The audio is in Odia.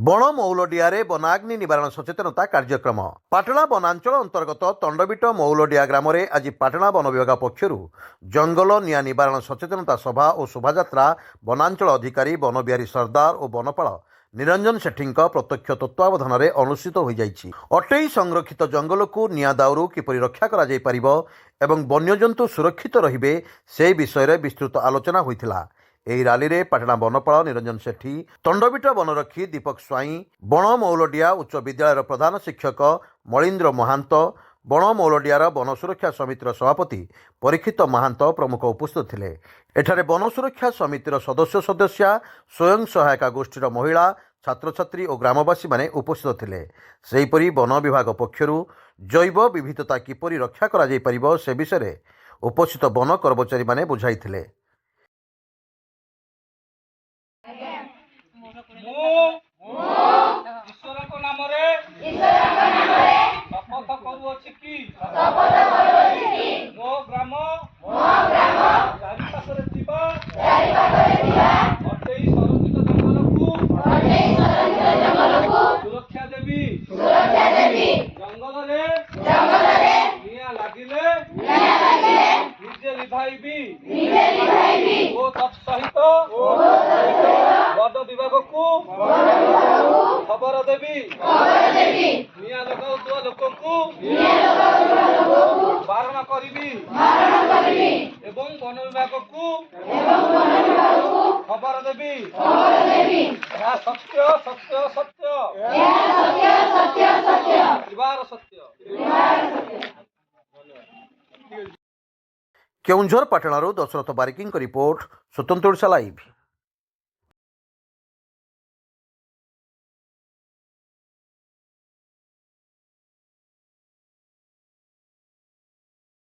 ବଣ ମୌଲଡିଆରେ ବନାଗ୍ନି ନିବାରଣ ସଚେତନତା କାର୍ଯ୍ୟକ୍ରମ। ପାଟଣା ବନାଞ୍ଚଳ ଅନ୍ତର୍ଗତ ତଣ୍ଡବିଟ ମୌଲଡିଆ ଗ୍ରାମରେ ଆଜି ପାଟଣା ବନ ବିଭାଗ ପକ୍ଷରୁ ଜଙ୍ଗଲ ନିଆଁ ନିବାରଣ ସଚେତନତା ସଭା ଓ ଶୋଭାଯାତ୍ରା ବନାଞ୍ଚଳ ଅଧିକାରୀ ବନବିହାରୀ ସର୍ଦ୍ଦାର ଓ ବନପାଳ ନିରଞ୍ଜନ ସେଠୀଙ୍କ ପ୍ରତ୍ୟକ୍ଷ ତତ୍ତ୍ୱାବଧାନରେ ଅନୁଷ୍ଠିତ ହୋଇଯାଇଛି। ଅଟେଇ ସଂରକ୍ଷିତ ଜଙ୍ଗଲକୁ ନିଆଁ ଦାଉରୁ କିପରି ରକ୍ଷା କରାଯାଇପାରିବ ଏବଂ ବନ୍ୟଜନ୍ତୁ ସୁରକ୍ଷିତ ରହିବେ ସେ ବିଷୟରେ ବିସ୍ତୃତ ଆଲୋଚନା ହୋଇଥିଲା। ଏହି ରାଲିରେ ପାଟଣା ବନପାଳ ନିରଞ୍ଜନ ସେଠୀ, ତଣ୍ଡବିଟ ବନରକ୍ଷୀ ଦୀପକ ସ୍ୱାଇଁ, ବଣ ମୌଲଡିଆ ଉଚ୍ଚ ବିଦ୍ୟାଳୟର ପ୍ରଧାନ ଶିକ୍ଷକ ମଳୀନ୍ଦ୍ର ମହାନ୍ତ, ବଣ ମୌଲଡିଆର ବନ ସୁରକ୍ଷା ସମିତିର ସଭାପତି ପରୀକ୍ଷିତ ମହାନ୍ତ ପ୍ରମୁଖ ଉପସ୍ଥିତ ଥିଲେ। ଏଠାରେ ବନ ସୁରକ୍ଷା ସମିତିର ସଦସ୍ୟା, ସ୍ୱୟଂ ସହାୟିକା ଗୋଷ୍ଠୀର ମହିଳା, ଛାତ୍ରଛାତ୍ରୀ ଓ ଗ୍ରାମବାସୀମାନେ ଉପସ୍ଥିତ ଥିଲେ। ସେହିପରି ବନ ବିଭାଗ ପକ୍ଷରୁ ଜୈବ ବିବିଧତା କିପରି ରକ୍ଷା କରାଯାଇପାରିବ ସେ ବିଷୟରେ ଉପସ୍ଥିତ ବନ କର୍ମଚାରୀମାନେ ବୁଝାଇଥିଲେ। ଈଶ୍ୱରଙ୍କ ନାମରେ ଶପଥ କରୁଅଛି କି ମୋ ଗ୍ରାମ ଚାରିପାଖରେ ଥିବା ଅଟେଇ ସଂରକ୍ଷିତ ଜଙ୍ଗଲକୁ ସୁରକ୍ଷା ଦେବି। ଜଙ୍ଗଲରେ ନିଆଁ ଲାଗିଲେ ନିଜେ ଲିଭାଇବି ଓ ତତ୍ସହିତ ବନ ବିଭାଗକୁ ଖବର ଦେବି। ନିଆଁ ଲଗାଉଥିବା ଲୋକଙ୍କୁ ବାରଣ କରିବି ଏବଂ ବନ ବିଭାଗକୁ ଖବର ଦେବି। ଏହା ସତ୍ୟ ସତ୍ୟ ସତ୍ୟ ତ୍ରିବାର ସତ୍ୟ। କେଉଁଝର ପାଟଣାରୁ ଦଶରଥ ବାରିକଙ୍କ ରିପୋର୍ଟ, ସ୍ୱତନ୍ତ୍ର ଓଡ଼ିଶା ଲାଇଭ୍।